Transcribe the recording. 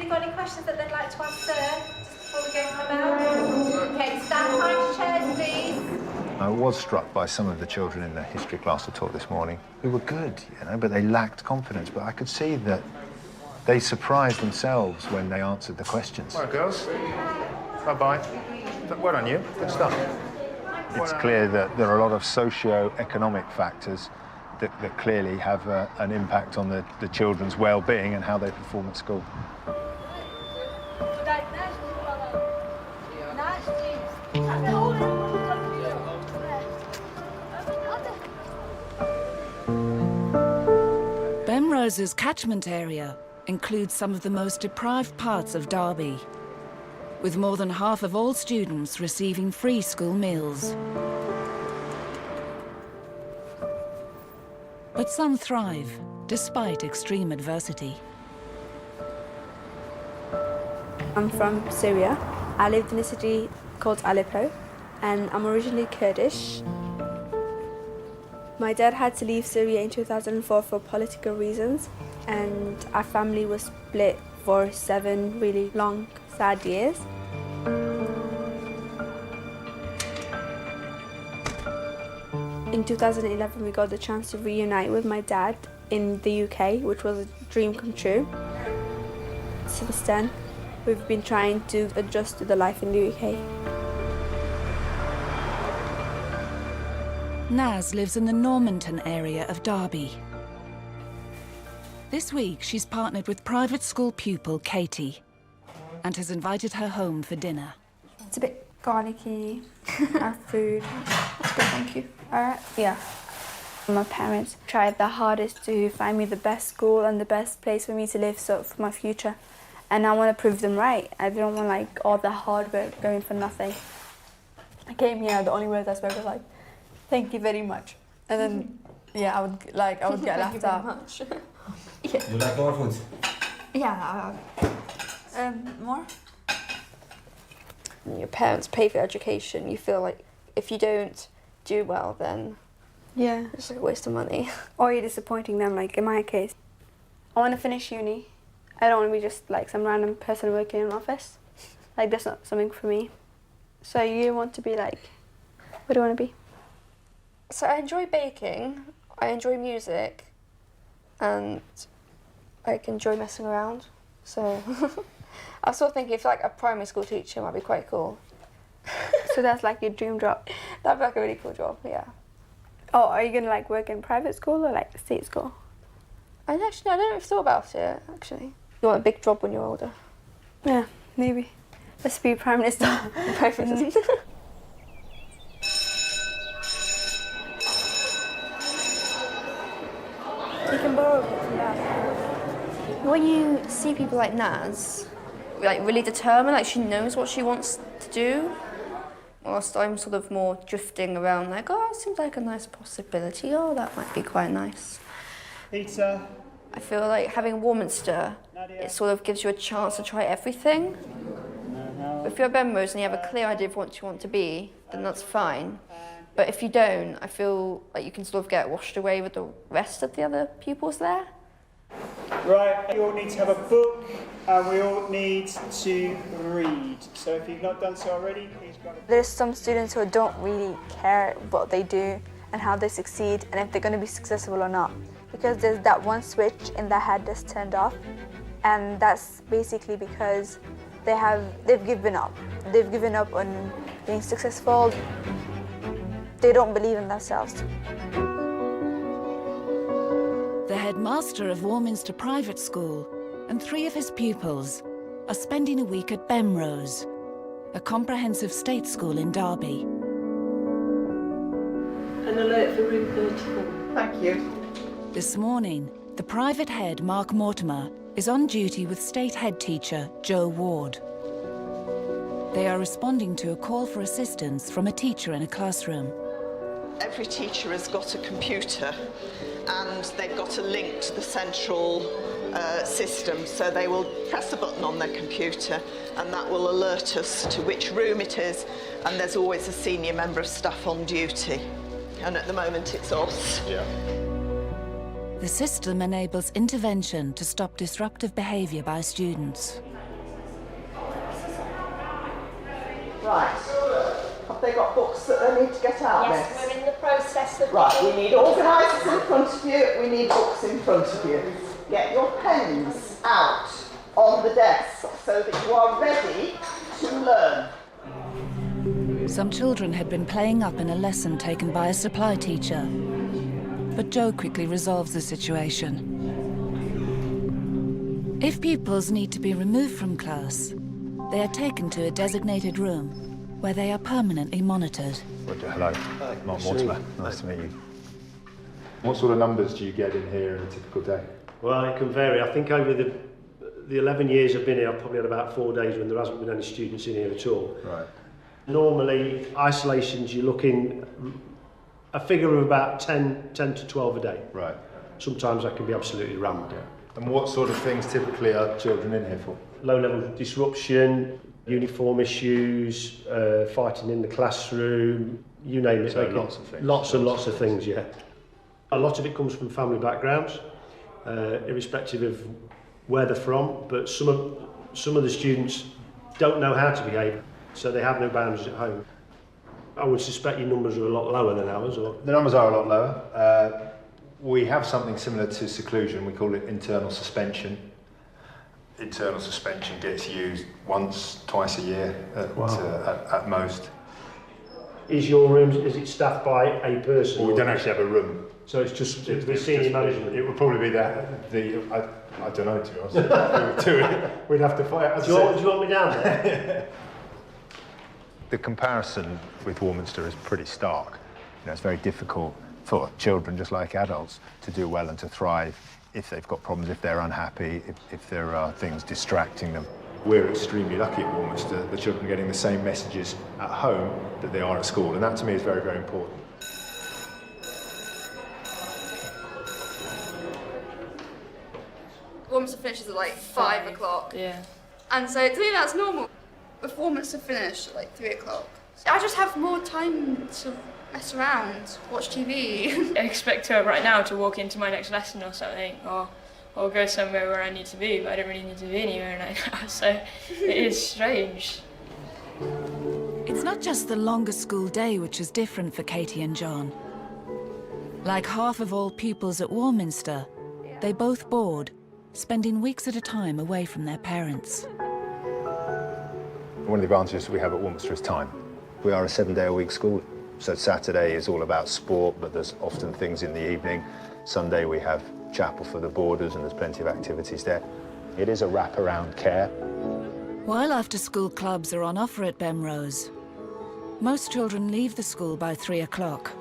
got any questions that they'd like to ask Sir, just before we go on about? Okay, stand behind your chairs, please. I was struck by some of the children in the history class I taught this morning who were good, you know, but they lacked confidence. But I could see that they surprised themselves when they answered the questions. All right, girls. Bye-bye. Well done, you. Good stuff. It's clear that there are a lot of socio-economic factors that clearly have an impact on the children's well-being and how they perform at school. Bemrose's catchment area includes some of the most deprived parts of Derby, with more than half of all students receiving free school meals. But some thrive, despite extreme adversity. I'm from Syria. I lived in a city called Aleppo, and I'm originally Kurdish. My dad had to leave Syria in 2004 for political reasons, and our family was split for 7 really long, sad years. In 2011, we got the chance to reunite with my dad in the UK, which was a dream come true. Since then, we've been trying to adjust to the life in the UK. Naz lives in the Normanton area of Derby. This week, she's partnered with private school pupil Katie and has invited her home for dinner. It's a bit garlicky, our food. That's good, thank you. All right, yeah. My parents tried their hardest to find me the best school and the best place for me to live for my future. And I want to prove them right. I don't want like all the hard work going for nothing. I came here, the only words I spoke was like, thank you very much. And then, yeah, I would get laughed out. Yeah. You like more food? Yeah. More? Your parents pay for education. You feel like if you don't do well, then yeah, it's like a waste of money. Or you're disappointing them, like in my case. I want to finish uni. I don't want to be just like some random person working in an office. Like, that's not something for me. So you want to be like, what do you want to be? So I enjoy baking, I enjoy music, and I enjoy messing around. So I was sort of thinking if like a primary school teacher might be quite cool. So that's like your dream job? That'd be like a really cool job, yeah. Oh, are you going to like work in private school or like state school? I don't know thought about it, actually. You want a big job when you're older? Yeah, maybe. Let's be Prime Minister. Prime Minister. You can borrow it from that. When you see people like Naz, like really determined, like she knows what she wants to do, whilst I'm sort of more drifting around like, oh, it seems like a nice possibility, oh, that might be quite nice. Pizza. I feel like having Warminster, it sort of gives you a chance to try everything. If you're a Bemrose and you have a clear idea of what you want to be, then that's fine. But if you don't, I feel like you can sort of get washed away with the rest of the other pupils there. Right, you all need to have a book and we all need to read. So if you've not done so already, please grab a book. There's some students who don't really care what they do and how they succeed and if they're going to be successful or not. Because there's that one switch in their head that's turned off, and that's basically because they've given up. They've given up on being successful. They don't believe in themselves. The headmaster of Warminster Private School and 3 of his pupils are spending a week at Bemrose, a comprehensive state school in Derby. An alert for room 34. Thank you. This morning, the private head, Mark Mortimer, is on duty with state head teacher Joe Ward. They are responding to a call for assistance from a teacher in a classroom. Every teacher has got a computer and they've got a link to the central system, so they will press a button on their computer and that will alert us to which room it is, and there's always a senior member of staff on duty. And at the moment it's us. Yeah. The system enables intervention to stop disruptive behaviour by students. Right. Have they got books that they need to get out, Yes, miss? we're in the process of... Right, we need organisers in front of you, we need books in front of you. Get your pens out on the desk so that you are ready to learn. Some children had been playing up in a lesson taken by a supply teacher, but Joe quickly resolves the situation. If pupils need to be removed from class, they are taken to a designated room where they are permanently monitored. Roger, hello. Mark Mortimer. Nice to meet you. What sort of numbers do you get in here in a typical day? Well, it can vary. I think over the 11 years I've been here, I've probably had about 4 days when there hasn't been any students in here at all. Right. Normally, isolations, you're looking a figure of about 10 to 12 a day. Right. Sometimes that can be absolutely rammed. And what sort of things typically are children in here for? Low-level disruption, uniform issues, fighting in the classroom, you name it. So lots of things. Lots and lots of things, yeah. A lot of it comes from family backgrounds, irrespective of where they're from, but some of the students don't know how to behave, so they have no boundaries at home. I would suspect your numbers are a lot lower than ours. Or... The numbers are a lot lower. We have something similar to seclusion. We call it internal suspension. Internal suspension gets used once, twice a year at most. Is your room, is it staffed by a person? Well, we don't actually have a room. So it's just the senior management? It would probably be I don't know, to be honest. We'd have to fight. Do you want me down there? The comparison with Warminster is pretty stark. You know, it's very difficult for children, just like adults, to do well and to thrive if they've got problems, if they're unhappy, if there are things distracting them. We're extremely lucky at Warminster. The children are getting the same messages at home that they are at school, and that to me is very, very important. Warminster finishes at like 5 o'clock. Yeah. And so to me that's normal. If Warminster finished at like 3 o'clock, I just have more time to mess around, watch TV. I expect right now to walk into my next lesson or something, or go somewhere where I need to be, but I don't really need to be anywhere right now, so it is strange. It's not just the longer school day which is different for Katie and John. Like half of all pupils at Warminster, they both board, spending weeks at a time away from their parents. One of the advantages we have at Warminster is time. We are a 7-day-a-week school, so Saturday is all about sport, but there's often things in the evening. Sunday we have chapel for the boarders and there's plenty of activities there. It is a wraparound care. While after-school clubs are on offer at Bemrose, most children leave the school by 3 o'clock.